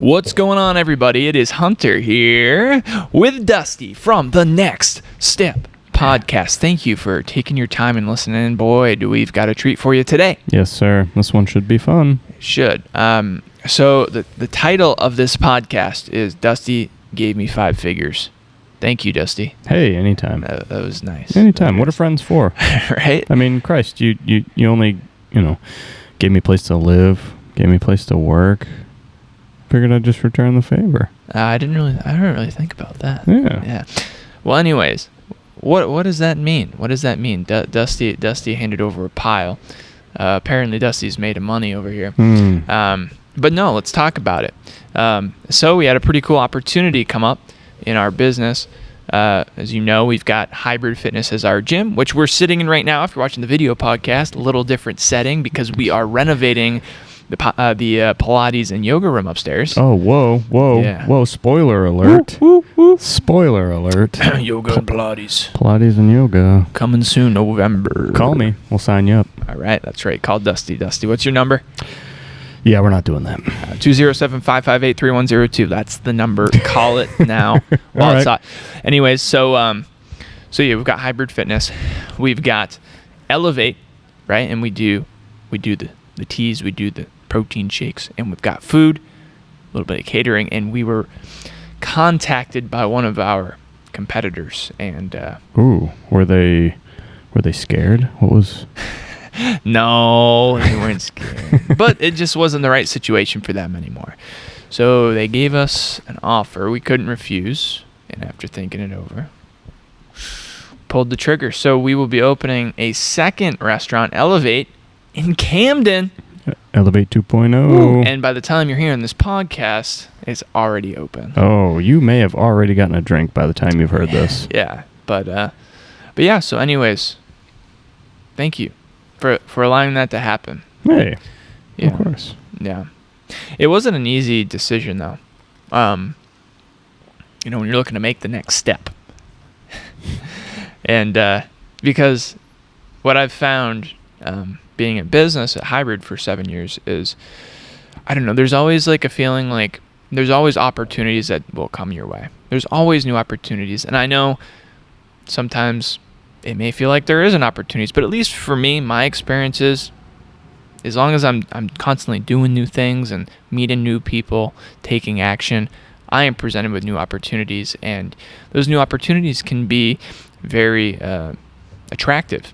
What's going on, everybody? It is Hunter here with Dusty from the Next Step Podcast. Thank you for taking your time and listening. Boy, do we've got a treat for you today. Yes, sir. This one should be fun. It should. So the title of this podcast is Dusty Gave Me 5 Figures. Thank you, Dusty. Hey, anytime. That was nice. Anytime. What are friends for? Right? I mean, Christ, you only, gave me a place to live, gave me a place to work. Figured I'd just return the favor. I didn't really think about that. Yeah. Well, anyways, what does that mean? What does that mean? Dusty handed over a pile. Apparently, Dusty's made of money over here. But no, let's talk about it. So we had a pretty cool opportunity come up in our business. As you know, we've got Hybrid Fitness as our gym, which we're sitting in right now. If you're watching the video podcast, a little different setting because we are renovating the Pilates and yoga room upstairs. Oh, whoa. Yeah. Whoa, spoiler alert. Woo, woo, woo. Spoiler alert. Yoga and Pilates. Pilates and yoga. Coming soon, November. Call me. We'll sign you up. All right, that's right. Call Dusty. Dusty, what's your number? Yeah, we're not doing that. 207-558-3102. That's the number. Call it now while it's hot. Anyways, so yeah, we've got Hybrid Fitness. We've got Elevate, right? And we do the teas, we do the protein shakes, and we've got food, a little bit of catering, and we were contacted by one of our competitors, and Ooh, were they scared? What was? No, they weren't scared, but it just wasn't the right situation for them anymore. So they gave us an offer we couldn't refuse, and after thinking it over, pulled the trigger. So we will be opening a second restaurant, Elevate, in Camden. Elevate 2.0. Ooh. And by the time you're hearing this podcast, it's already open. Oh, you may have already gotten a drink by the time you've heard this. Yeah, but yeah. So, anyways, thank you for allowing that to happen. Hey, Yeah. of course. Yeah, it wasn't an easy decision though. When you're looking to make the next step, and because what I've found. Being in business at Hybrid for 7 years is, I don't know, there's always like a feeling like there's always opportunities that will come your way. There's always new opportunities. And I know sometimes it may feel like there isn't opportunities, but at least for me, my experience is, as long as I'm constantly doing new things and meeting new people, taking action, I am presented with new opportunities. And those new opportunities can be very attractive.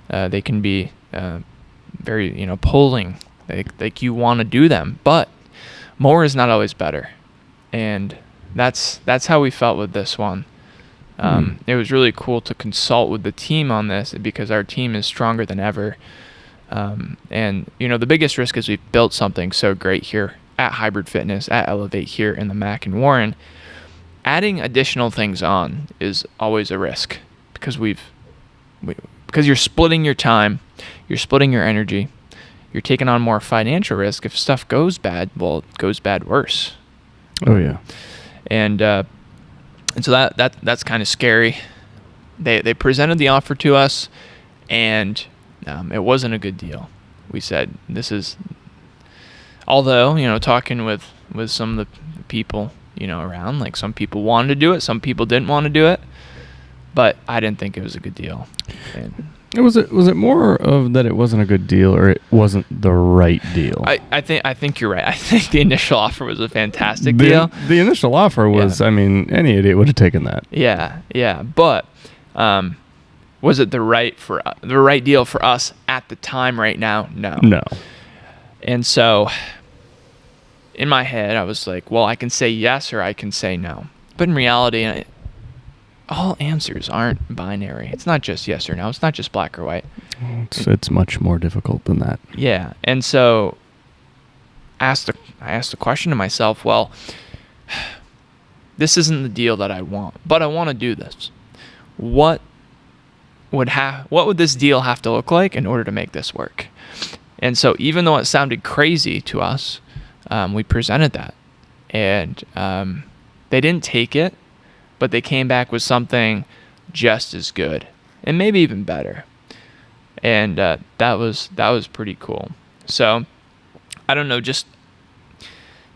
They can be very pulling, like you want to do them, but more is not always better, and that's how we felt with this one. It was really cool to consult with the team on this because our team is stronger than ever, and the biggest risk is we've built something so great here at Hybrid Fitness, at Elevate here in the Mac and Warren. Adding additional things on is always a risk because because you're splitting your time, you're splitting your energy, you're taking on more financial risk. If stuff goes bad, well, it goes bad worse. Oh yeah. And so that's kind of scary. They presented the offer to us, and it wasn't a good deal. We said although talking with some of the people around, like some people wanted to do it, some people didn't want to do it. But I didn't think it was a good deal. And Was it more of that it wasn't a good deal or it wasn't the right deal? I think you're right. I think the initial offer was a fantastic deal. The initial offer was, Yeah. I mean, any idiot would have taken that. Yeah. But was it the right deal for us at the time right now? No. No. And so in my head, I was like, well, I can say yes or I can say no. But in reality, all answers aren't binary. It's not just yes or no. It's not just black or white. It's much more difficult than that. Yeah. And so I asked the question to myself, well, this isn't the deal that I want, but I want to do this. What would this deal have to look like in order to make this work? And so even though it sounded crazy to us, we presented that, and they didn't take it, but they came back with something just as good and maybe even better. And that was pretty cool. So I don't know, just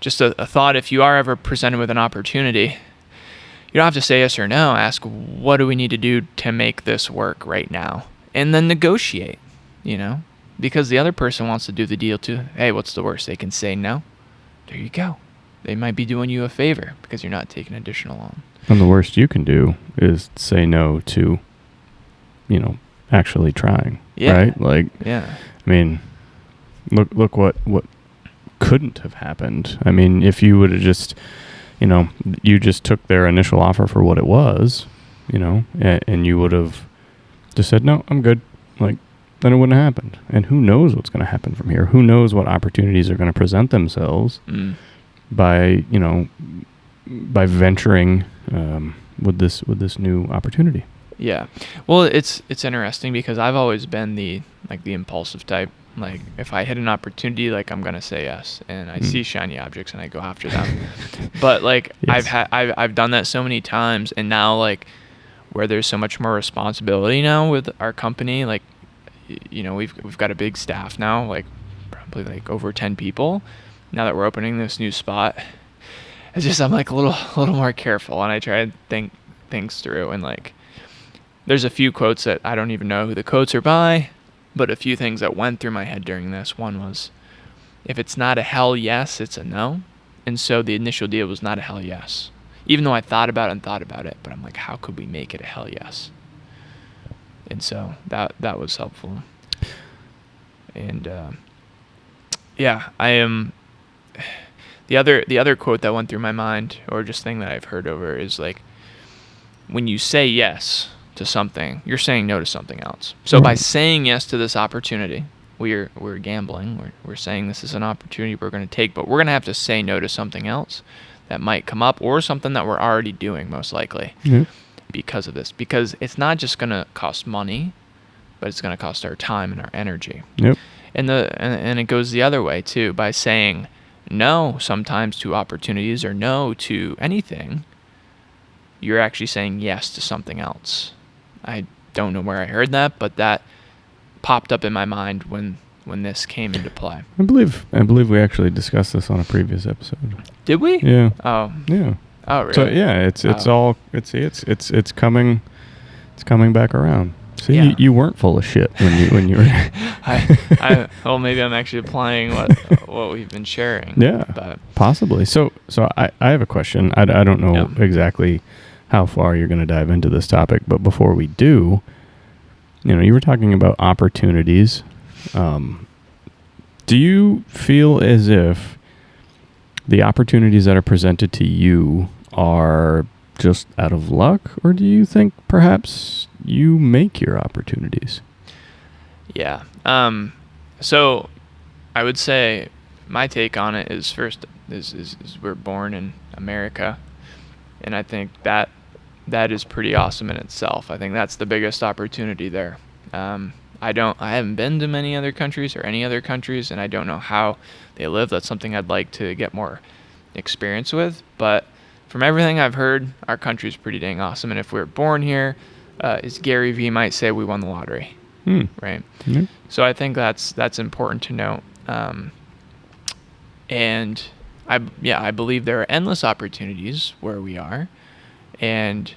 just a thought, if you are ever presented with an opportunity, you don't have to say yes or no. Ask, what do we need to do to make this work right now? And then negotiate, because the other person wants to do the deal too. Hey, what's the worst? They can say no. There you go. They might be doing you a favor because you're not taking additional loan. And the worst you can do is say no to, actually trying. Yeah. Right? Like, yeah. I mean, look what couldn't have happened. I mean, if you would have just, you just took their initial offer for what it was, and you would have just said, no, I'm good. Like, then it wouldn't have happened. And who knows what's going to happen from here? Who knows what opportunities are going to present themselves by venturing with this new opportunity. Yeah. Well, it's interesting because I've always been the impulsive type. Like, if I hit an opportunity, like, I'm gonna say yes, and I see shiny objects and I go after them. But like, yes. I've done that so many times, and now, like, where there's so much more responsibility now with our company, like, we've got a big staff now, like probably like over 10 people. Now that we're opening this new spot, it's just, I'm like a little more careful, and I try to think things through, and like, there's a few quotes that I don't even know who the quotes are by, but a few things that went through my head during this. One was, if it's not a hell yes, it's a no. And so the initial deal was not a hell yes, even though I thought about it, but I'm like, how could we make it a hell yes? And so that was helpful. And I am, the other quote that went through my mind, or just thing that I've heard over, is like, when you say yes to something, you're saying no to something else. So by saying yes to this opportunity, we're gambling. We're saying this is an opportunity we're going to take, but we're going to have to say no to something else that might come up, or something that we're already doing, most likely, because of this. Because it's not just going to cost money, but it's going to cost our time and our energy. Yep. And it goes the other way too. By saying no sometimes to opportunities, or no to anything, you're actually saying yes to something else. I don't know where I heard that, but that popped up in my mind when this came into play. I believe we actually discussed this on a previous episode. Did we? Yeah. Oh. Yeah. Oh, really? So yeah, it's coming back around. See, Yeah. you weren't full of shit when you were. Well, maybe I'm actually applying what we've been sharing. Yeah. But possibly. So I have a question. I don't know exactly how far you're going to dive into this topic, but before we do, you were talking about opportunities. Do you feel as if the opportunities that are presented to you are just out of luck, or do you think perhaps you make your opportunities? Yeah. So I would say my take on it is, first is we're born in America, and I think that is pretty awesome in itself. I think that's the biggest opportunity there. I haven't been to many other countries, or any other countries, and I don't know how they live. That's something I'd like to get more experience with. But from everything I've heard, our country's pretty dang awesome. And if we were born here, as Gary Vee might say, we won the lottery, right? Mm-hmm. So I think that's important to note. And I believe there are endless opportunities where we are. And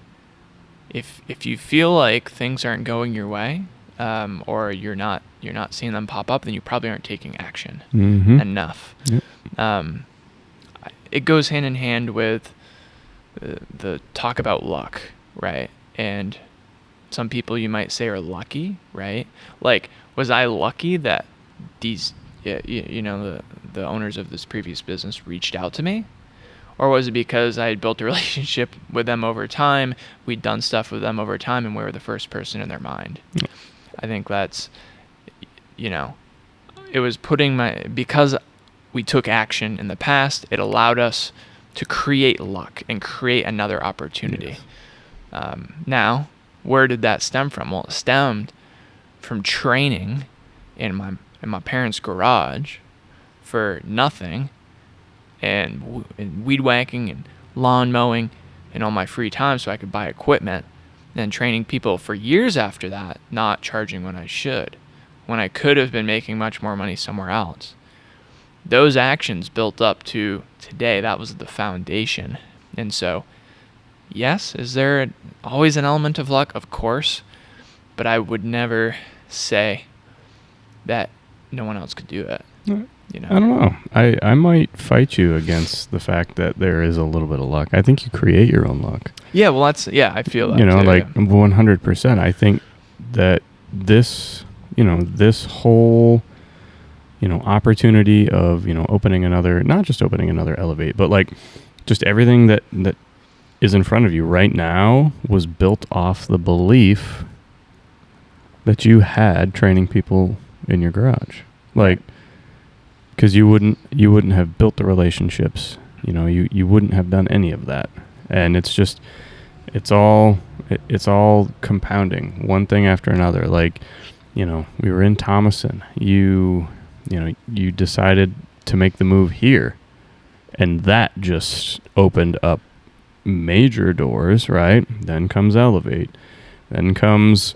if you feel like things aren't going your way, or you're not seeing them pop up, then you probably aren't taking action enough. Yep. It goes hand in hand with the talk about luck, right? And some people, you might say, are lucky, right? Like, was I lucky that these, the owners of this previous business reached out to me? Or was it because I had built a relationship with them over time, we'd done stuff with them over time, and we were the first person in their mind? Yeah. I think that's, it was because we took action in the past, it allowed us to create luck and create another opportunity. Yes. Now, where did that stem from? Well, it stemmed from training in my parents' garage for nothing, and weed whacking and lawn mowing in all my free time so I could buy equipment, and training people for years after that, not charging when I should, when I could have been making much more money somewhere else. those actions built up to today. That was the foundation. And so, yes, is there always an element of luck? Of course. But I would never say that no one else could do it. You know? I don't know. I might fight you against the fact that there is a little bit of luck. I think you create your own luck. Yeah, well, I feel that. You know, too, like 100%. I think that this whole, opportunity of, opening another, not just opening another Elevate, but like just everything that is in front of you right now was built off the belief that you had training people in your garage. Like, because you wouldn't have built the relationships, you wouldn't have done any of that. And it's all compounding, one thing after another. Like, we were in Thomason. You decided to make the move here, and that just opened up major doors, right? Then comes Elevate. Then comes,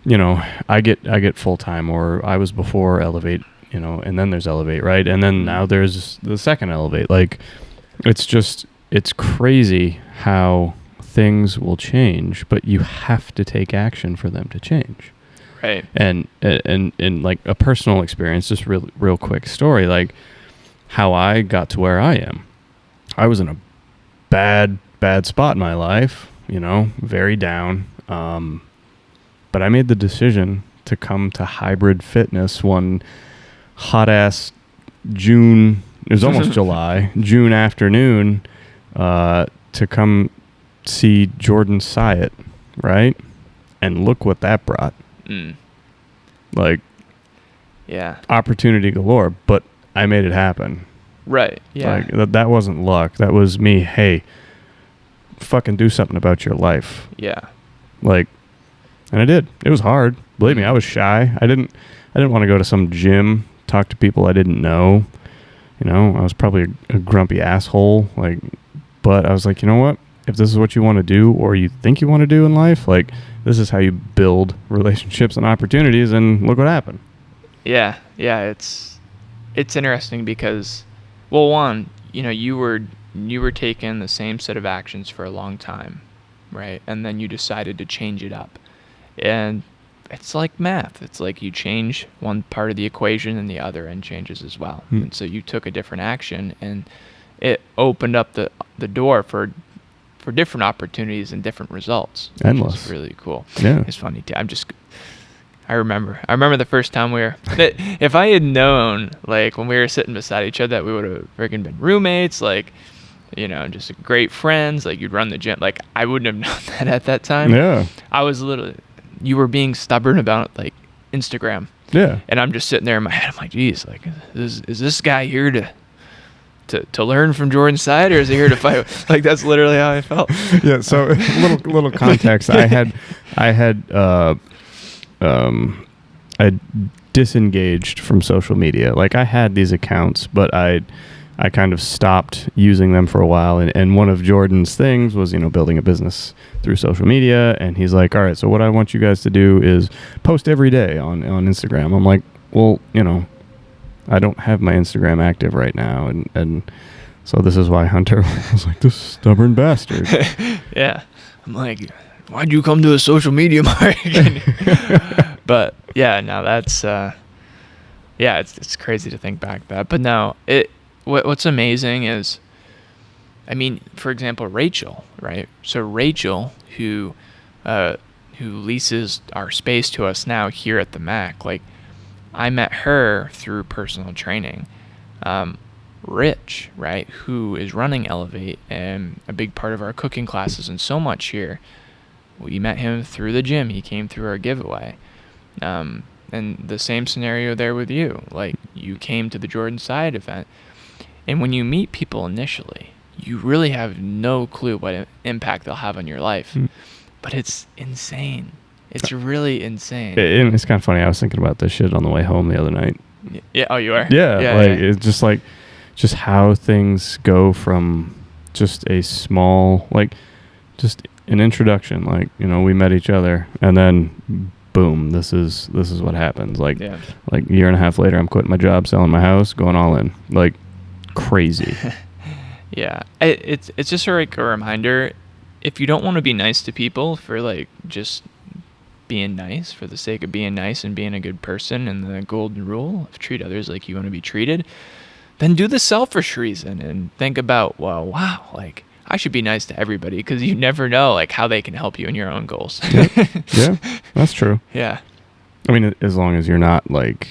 I get full time, or I was before Elevate, and then there's Elevate, right? And then now there's the second Elevate. Like, it's crazy how things will change, but you have to take action for them to change. Right. And like a personal experience, just real quick story, like how I got to where I am. I was in a bad spot in my life, very down. But I made the decision to come to Hybrid Fitness one hot ass June. It was almost July, June afternoon, to come see Jordan Syatt, right? And look what that brought. Like, yeah, opportunity galore, but I made it happen. Right. Yeah. Like, that wasn't luck. That was me. Hey, fucking do something about your life. Yeah. Like, and I did. It was hard. Believe me, I was shy. I didn't want to go to some gym, talk to people I didn't know. I was probably a grumpy asshole. Like, but I was like, you know what? If this is what you want to do, or you think you want to do in life, like, this is how you build relationships and opportunities, and look what happened. Yeah. Yeah. It's interesting because, well, one, you were taking the same set of actions for a long time, right? And then you decided to change it up. And it's like math. It's like you change one part of the equation and the other end changes as well. And so you took a different action, and it opened up the door for different opportunities and different results. Endless. Which is really cool. Yeah. It's funny too. I remember the first time if I had known, like, when we were sitting beside each other, that we would have freaking been roommates, like, just great friends, like, you'd run the gym. Like, I wouldn't have known that at that time. Yeah. You were being stubborn about, like, Instagram. Yeah. And I'm just sitting there in my head. I'm like, geez, like, is this guy here to learn from Jordan Syatt, or is he here to fight? Like, that's literally how I felt. Yeah. So little context. I disengaged from social media. Like, I had these accounts, but I kind of stopped using them for a while. And one of Jordan's things was, building a business through social media. And he's like, all right, so what I want you guys to do is post every day on Instagram. I'm like, well, I don't have my Instagram active right now. And so this is why Hunter was like, this stubborn bastard. Yeah. I'm like, why'd you come to a social media market? But yeah, no, that's, it's crazy to think back that. But no, what's amazing is, I mean, for example, Rachel, right? So Rachel, who leases our space to us now here at the Mac, like, I met her through personal training. Rich, right, who is running Elevate and a big part of our cooking classes and so much here, we met him through the gym. He came through our giveaway. And the same scenario there with you. Like, you came to the Jordan Syatt event. And when you meet people initially, you really have no clue what impact they'll have on your life. But it's insane. It's really insane. It's kind of funny. I was thinking about this shit on the way home the other night. Yeah. Oh, you are? Yeah. It's just like, just how things go from just a small, like, just an introduction. Like, we met each other, and then boom, this is what happens. Like Yeah. like a year and a half later, I'm quitting my job, selling my house, going all in, like crazy. Yeah. It's just like a reminder, if you don't want to be nice to people for like just being nice for the sake of being nice and being a good person and the golden rule of treat others like you want to be treated, then do the selfish reason and think about, well, wow, like I should be nice to everybody, because you never know like how they can help you in your own goals. Yeah, that's true. Yeah. I mean, as long as you're not like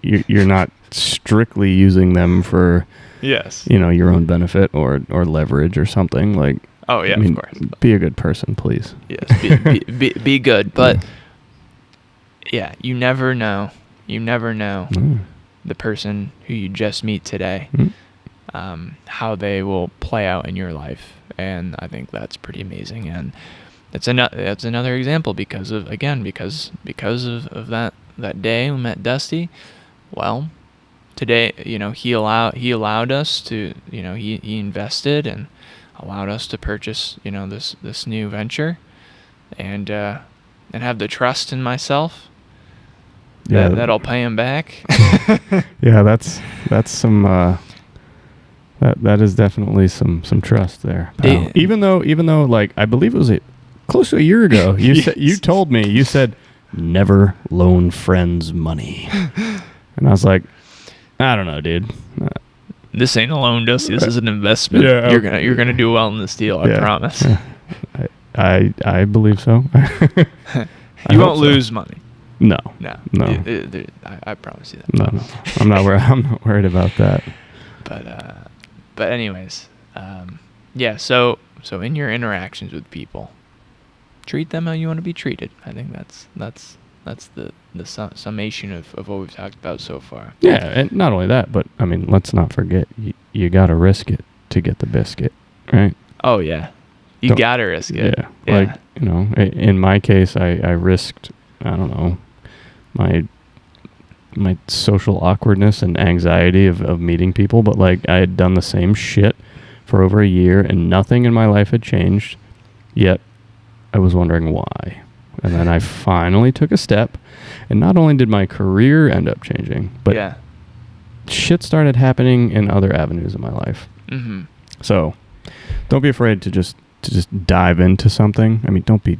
you're not strictly using them for, Yes. you know, your own benefit or leverage or something. Like, Oh yeah, I mean, of course. be a good person, please. Yes. Be good, but yeah, you never know. You never know Mm. the person who you just meet today, Mm. how they will play out in your life, and I think that's pretty amazing. And that's another example because of that day we met Dusty. Well, today, you know, he allowed us to, you know, he invested and allowed us to purchase, you know, this new venture, and have the trust in myself that I'll pay him back. Yeah, that's some that is definitely some trust there, pal. Yeah. Even though like I believe it was close to a year ago, you Yes. said, you told me, you said never loan friends money. And I was like, I don't know, dude. This ain't a loan, Dusty. This is an investment. Yeah. You're gonna do well in this deal. I Yeah. promise. I believe so. I You hope won't so. lose money. No. No. No. I promise you that. No. I'm not worried about that. But anyways, yeah. So in your interactions with people, treat them how you want to be treated. I think that's the summation of what we've talked about so far. Yeah, and not only that, but I mean, let's not forget you got to risk it to get the biscuit, right? Oh yeah, you Don't- gotta risk it. Yeah, like, you know, in my case, I risked, I don't know, my social awkwardness and anxiety of meeting people, but like I had done the same shit for over a year and nothing in my life had changed, yet I was wondering why. And then I finally took a step, and not only did my career end up changing, but yeah. shit started happening in other avenues of my life. Mm-hmm. So don't be afraid to just dive into something. I mean, don't be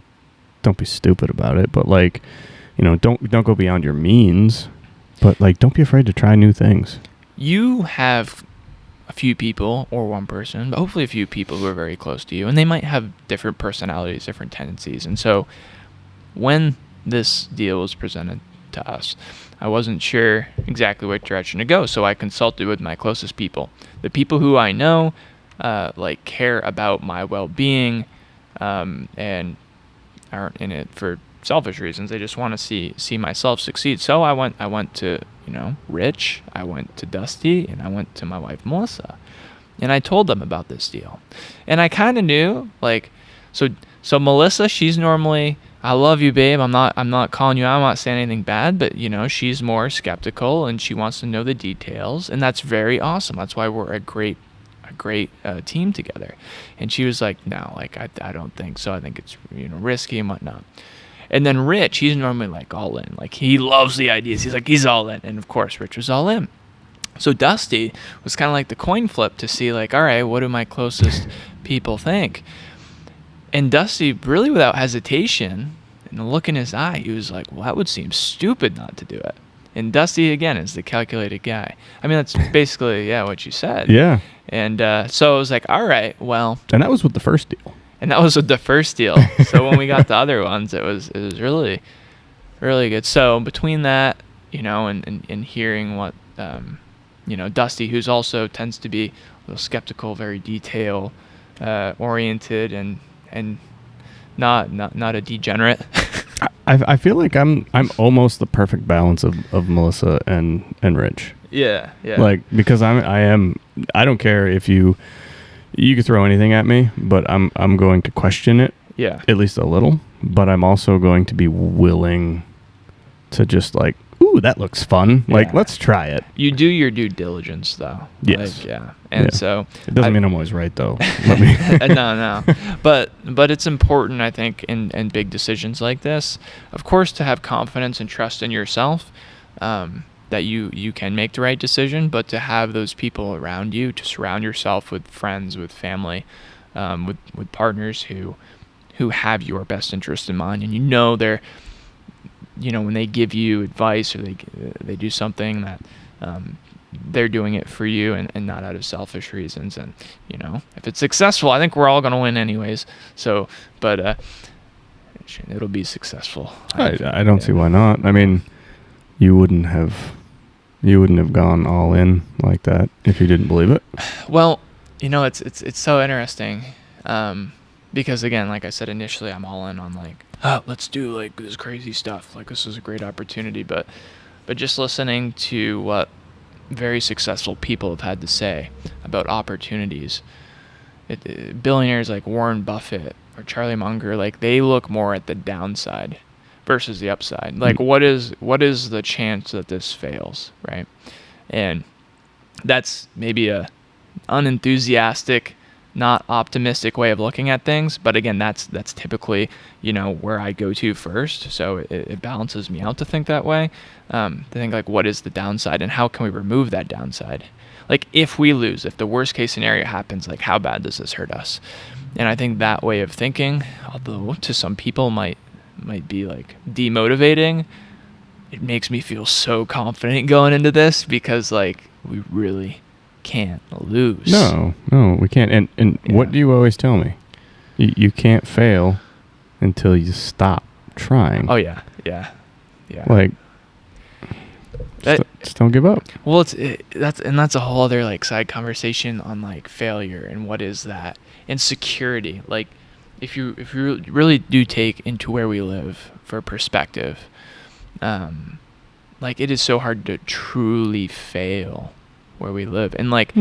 stupid about it, but like, you know, don't go beyond your means, but like, don't be afraid to try new things. You have a few people, or one person, but hopefully a few people who are very close to you, and they might have different personalities, different tendencies. And so when this deal was presented to us, I wasn't sure exactly what direction to go, so I consulted with my closest people, the people who I know like care about my well-being, and aren't in it for selfish reasons. They just want to see myself succeed. So I went to, you know, Rich, I went to Dusty, and I went to my wife Melissa, and I told them about this deal. And I kind of knew, like, so Melissa, she's normally, I love you, babe, I'm not calling you out, I'm not saying anything bad, but you know, she's more skeptical and she wants to know the details, and that's very awesome. That's why we're a great team together. And she was like, no, like I don't think so. I think it's, you know, risky and whatnot. And then Rich, he's normally like all in. Like, he loves the ideas. He's all in. And of course, Rich was all in. So Dusty was kind of like the coin flip to see, like, all right, what do my closest people think? And Dusty, really without hesitation, and the look in his eye, he was like, well, that would seem stupid not to do it. And Dusty, again, is the calculated guy. I mean, that's basically, yeah, what you said. Yeah. And so I was like, all right, well. And that was with the first deal. And that was with the first deal. So when we got the other ones, it was really, really good. So between that, you know, and hearing what, you know, Dusty, who's also tends to be a little skeptical, very detail oriented, and not a degenerate. I feel like I'm almost the perfect balance of Melissa and Rich. Yeah. Like, because I don't care if you could throw anything at me, but I'm going to question it. Yeah. At least a little, but I'm also going to be willing to just like ooh, that looks fun. Like, Yeah. let's try it. You do your due diligence, though. Yes. Like, yeah. And Yeah. so It doesn't mean I'm always right, though. Let me. no. But it's important, I think, in big decisions like this, of course, to have confidence and trust in yourself, that you can make the right decision, but to have those people around you, to surround yourself with friends, with family, with partners who have your best interest in mind, and they're, when they give you advice or they do something that they're doing it for you and not out of selfish reasons. And if it's successful, I think we're all going to win anyways. So, but it'll be successful. I don't see why not. I mean, you wouldn't have gone all in like that if you didn't believe it. Well, it's so interesting. Because again, like I said initially, I'm all in on like, oh, let's do like this crazy stuff. Like this is a great opportunity. But just listening to what very successful people have had to say about opportunities, billionaires like Warren Buffett or Charlie Munger, like they look more at the downside versus the upside. Like what is the chance that this fails, right? And that's maybe a unenthusiastic, not optimistic way of looking at things, but again, that's typically where I go to first. So it balances me out to think that way, to think like, what is the downside and how can we remove that downside? Like if we lose, if the worst case scenario happens, like how bad does this hurt us? And I think that way of thinking, although to some people might be like demotivating, it makes me feel so confident going into this because like we really can't lose. No, we can't. And what do you always tell me? You can't fail until you stop trying. Oh yeah. Like, just don't give up. Well, that's a whole other like side conversation on like failure and what is that, and security. Like, if you really do take into where we live for perspective, like it is so hard to truly fail where we live. And like,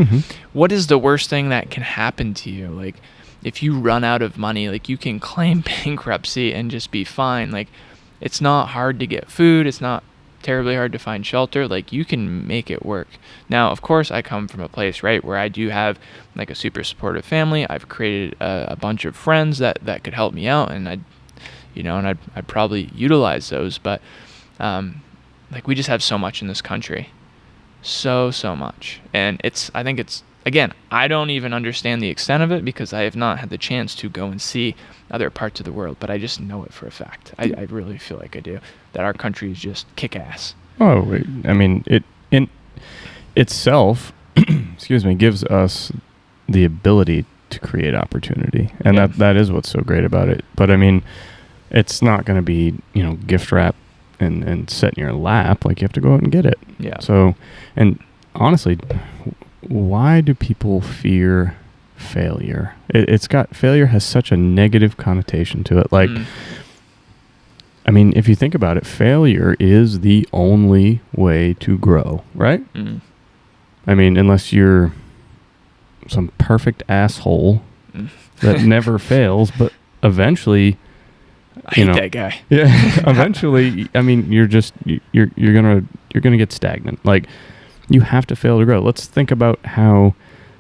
what is the worst thing that can happen to you? Like, if you run out of money, like you can claim bankruptcy and just be fine. Like, it's not hard to get food. It's not terribly hard to find shelter. Like, you can make it work. Now, of course, I come from a place, right, where I do have like a super supportive family. I've created a bunch of friends that could help me out, and I'd probably utilize those. But like, we just have so much in this country. So much. And I think it's, again, I don't even understand the extent of it because I have not had the chance to go and see other parts of the world, but I just know it for a fact. I really feel like I do, that our country is just kick-ass. Oh, I mean, it in itself, excuse me, gives us the ability to create opportunity. And that is what's so great about it. But I mean, it's not going to be, gift wrap and set in your lap. Like, you have to go out and get it. Yeah. So, and honestly, why do people fear failure? Failure has such a negative connotation to it. Like, I mean, if you think about it, failure is the only way to grow, right? I mean, unless you're some perfect asshole that never fails, but eventually, I hate that guy. Yeah. Eventually, I mean, you're gonna get stagnant. Like, you have to fail to grow. Let's think about how,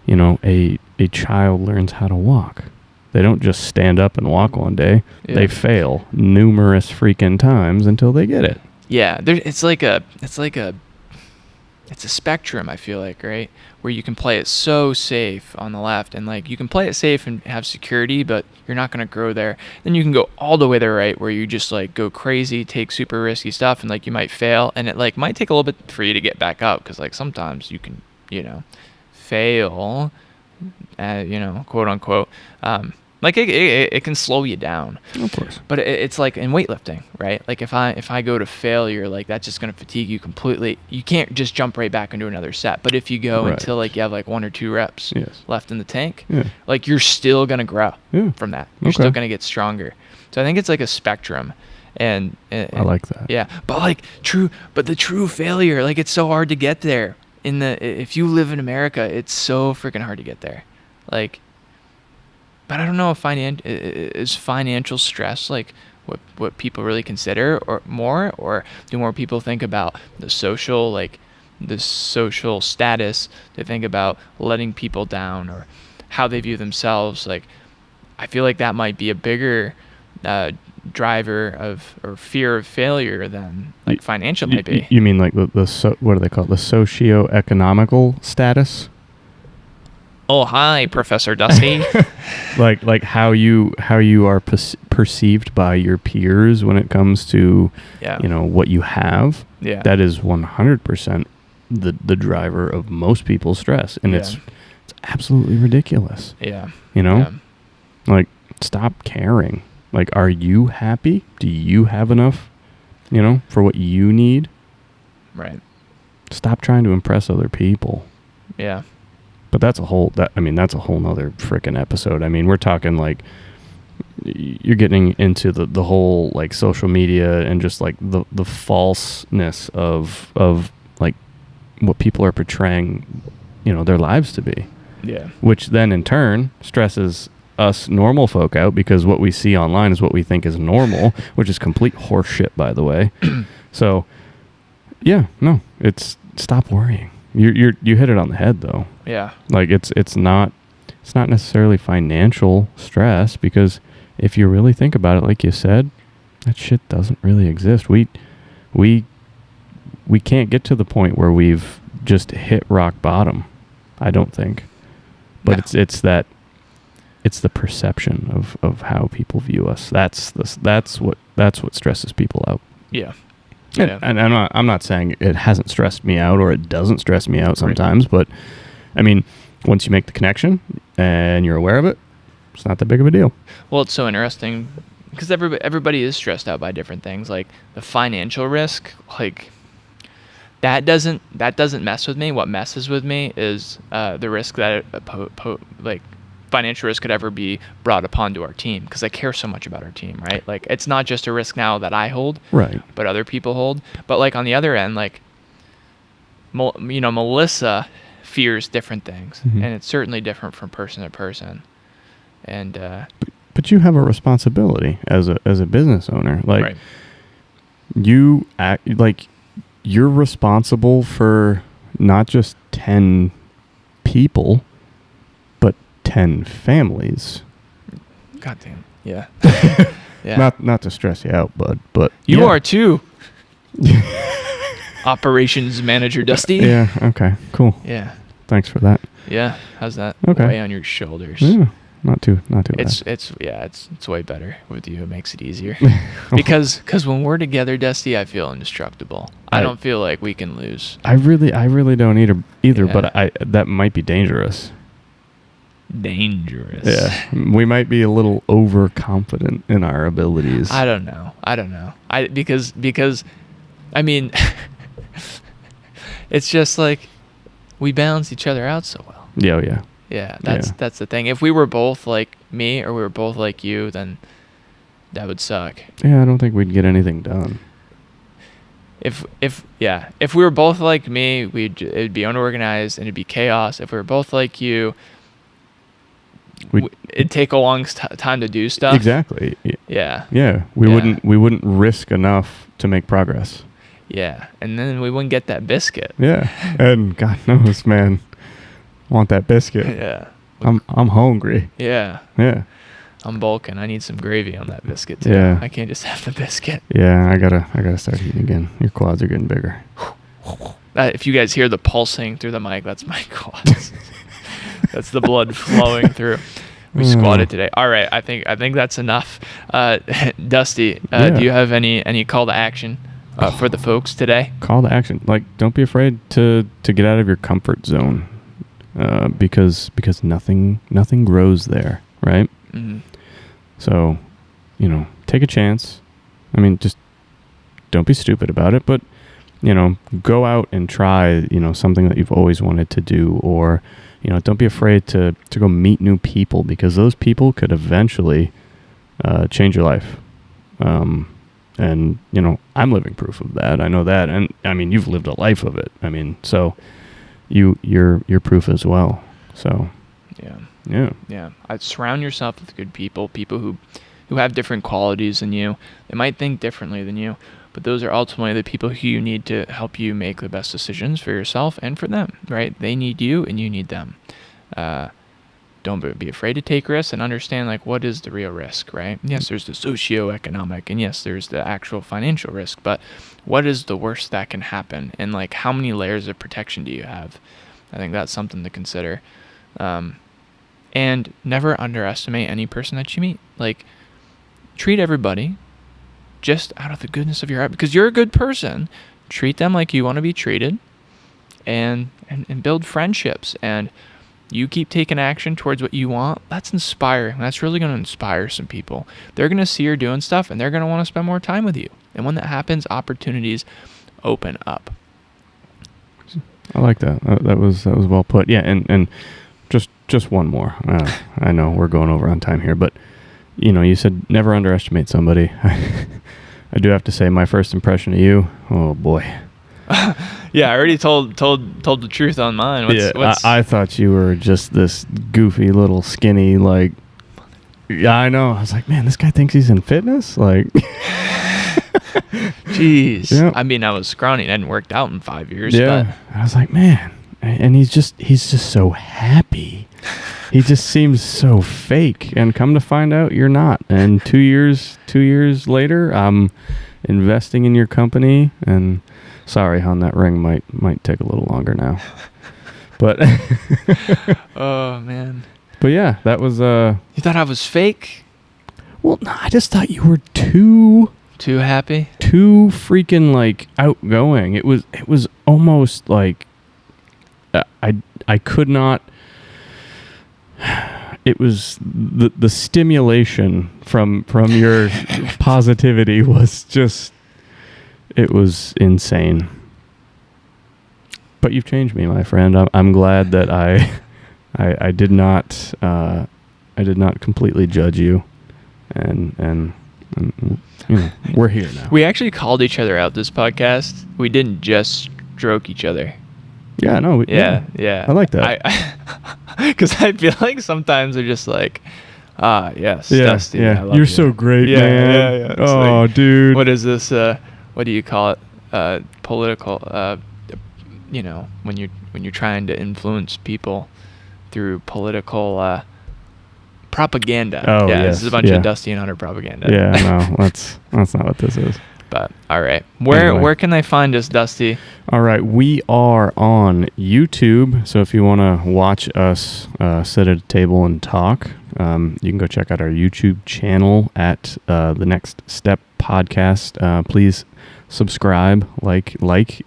a child learns how to walk. They don't just stand up and walk one day. Yeah. They fail numerous freaking times until they get it. Yeah, it's a spectrum, I feel like, right? Where you can play it so safe on the left, and like you can play it safe and have security, but you're not going to grow there. Then you can go all the way to the right, where you just like go crazy, take super risky stuff, and like you might fail, and it like might take a little bit for you to get back up, because like sometimes you can, fail, quote unquote. Like it can slow you down. Of course. But it's like in weightlifting, right? Like if I go to failure, like that's just going to fatigue you completely. You can't just jump right back into another set. But if you go until like you have like 1 or 2 reps left in the tank, like you're still going to grow from that. You're still going to get stronger. So I think it's like a spectrum. And I like that. Yeah. But the true failure, like it's so hard to get there. If you live in America, it's so freaking hard to get there. Like, but I don't know if is financial stress like what people really consider or more, or do more people think about the social status? They think about letting people down or how they view themselves. Like, I feel like that might be a bigger driver of or fear of failure than like financial might be. You mean like what do they call it? The socio-economical status? Oh, hi, Professor Dusty. like how you are perceived by your peers when it comes to what you have. Yeah. That is 100% the driver of most people's stress, and it's absolutely ridiculous. Yeah. Like, stop caring. Like, are you happy? Do you have enough, for what you need? Right. Stop trying to impress other people. Yeah. But that's a whole nother freaking episode. I mean, we're talking like you're getting into the whole like social media and just like the falseness of like what people are portraying, their lives to be. Yeah. Which then in turn stresses us normal folk out, because what we see online is what we think is normal, which is complete horseshit, by the way. So, it's stop worrying. You hit it on the head, though. Yeah. Like it's not necessarily financial stress, because if you really think about it, like you said, that shit doesn't really exist. We can't get to the point where we've just hit rock bottom, I don't think. But no. It's the perception of how people view us. That's what stresses people out. Yeah. And I'm not saying it hasn't stressed me out or it doesn't stress me out sometimes, right. But I mean, once you make the connection and you're aware of it, it's not that big of a deal. Well, it's so interesting because everybody is stressed out by different things. Like the financial risk, like that doesn't mess with me. What messes with me is the risk that financial risk could ever be brought upon to our team, because I care so much about our team, right? Like, it's not just a risk now that I hold, right, but other people hold. But like on the other end, like, Melissa fears different things, mm-hmm. and it's certainly different from person to person. And but you have a responsibility as a business owner, like right. You act like you're responsible for not just 10 people, 10 families. Goddamn. Yeah. Yeah. Not to stress you out, bud, but you are too. Operations manager Dusty. Yeah. Okay. Cool. Yeah. Thanks for that. Yeah. How's that? Okay. Weigh on your shoulders. Yeah. Not too bad. It's way better with you. It makes it easier. because when we're together, Dusty, I feel indestructible. I don't feel like we can lose. I really don't either. Yeah. But that might be dangerous. Yeah, we might be a little overconfident in our abilities. I don't know. Because I mean, it's just like we balance each other out so well. Yeah. Yeah, that's the thing. If we were both like me or we were both like you, then that would suck. Yeah, I don't think we'd get anything done. If we were both like me, it'd be unorganized and it'd be chaos. If we were both like you, it'd take a long time to do stuff. Exactly. Yeah. Yeah. We wouldn't risk enough to make progress. Yeah. And then we wouldn't get that biscuit. Yeah. And God knows, man, I want that biscuit. Yeah. I'm hungry. Yeah. Yeah. I'm bulking. I need some gravy on that biscuit too. Yeah. I can't just have the biscuit. Yeah, I gotta start eating again. Your quads are getting bigger. If you guys hear the pulsing through the mic, that's my quads. That's the blood flowing through. We squatted today. All right, I think that's enough. Dusty, do you have any call to action for the folks today? Call to action. Like, don't be afraid to get out of your comfort zone, because nothing grows there, right? Mm-hmm. So, take a chance. I mean, just don't be stupid about it, but go out and try something that you've always wanted to do, or don't be afraid to go meet new people, because those people could eventually change your life. And I'm living proof of that. I know that, and I mean, you've lived a life of it. I mean, so you're proof as well. So yeah. I'd surround yourself with good people who who have different qualities than you. They might think differently than you, but those are ultimately the people who you need to help you make the best decisions for yourself and for them, right? They need you and you need them. Don't be afraid to take risks and understand, like, what is the real risk, right? Yes, there's the socioeconomic, and yes, there's the actual financial risk, but what is the worst that can happen? And, like, how many layers of protection do you have? I think that's something to consider. And never underestimate any person that you meet. Like, treat everybody just out of the goodness of your heart, because you're a good person. Treat them like you want to be treated, and build friendships, and you keep taking action towards what you want. That's inspiring. That's really going to inspire some people. They're going to see you're doing stuff, and they're going to want to spend more time with you. And when that happens, opportunities open up. I like that. That was well put. Yeah, and just one more. I know we're going over on time here, but you said never underestimate somebody. I do have to say, my first impression of you, oh boy. Yeah, I already told the truth on mine. I thought you were just this goofy little skinny, like, yeah, I know. I was like, man, this guy thinks he's in fitness? Like, jeez. Yeah. I mean, I was scrawny and hadn't worked out in 5 years. Yeah. But I was like, man. And he's just so happy. He just seems so fake. And come to find out, you're not. And 2 years later, I'm investing in your company. And sorry, hon, that ring might take a little longer now. But oh man. But yeah, that was You thought I was fake? Well, no, I just thought you were too happy, too freaking, like, outgoing. It was almost like I could not. It was the stimulation from your positivity was just, it was insane. But you've changed me, my friend. I'm glad that I did not completely judge you, and we're here now. We actually called each other out this podcast. We didn't just stroke each other. Yeah, no. Yeah. I like that. Because I feel like sometimes they're just like, yes, yeah, Dusty. yeah. I love You're you. so great, Yeah, man. yeah. It's Oh, like, dude. what is this? What do you call it? Political. When you're trying to influence people through political propaganda. Oh, yeah, yes, this is a bunch yeah. of Dusty and Hunter propaganda. Yeah, no, that's not what this is. But all right, where can they find us, Dusty? All right, we are on YouTube, so if you want to watch us sit at a table and talk, you can go check out our YouTube channel at The Next Step Podcast. Please subscribe, like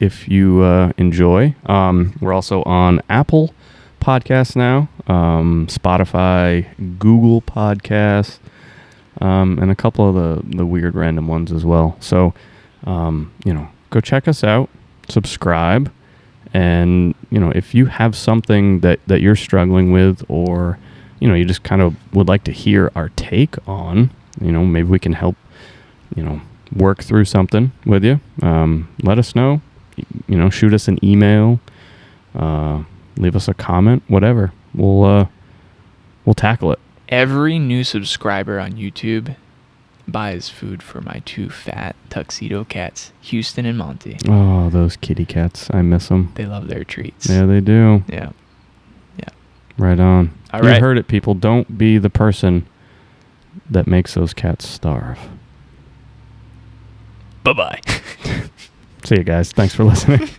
if you enjoy. We're also on Apple Podcasts now, Spotify, Google Podcasts, and a couple of the weird random ones as well. So, go check us out, subscribe, and, if you have something that you're struggling with, or, you just kind of would like to hear our take on, maybe we can help, work through something with you. Let us know, shoot us an email, leave us a comment, whatever. We'll tackle it. Every new subscriber on YouTube buys food for my two fat tuxedo cats, Houston and Monty. Oh, those kitty cats. I miss them. They love their treats. Yeah, they do. Yeah. Right on. All You right. heard it, people. Don't be the person that makes those cats starve. Bye-bye. See you guys. Thanks for listening.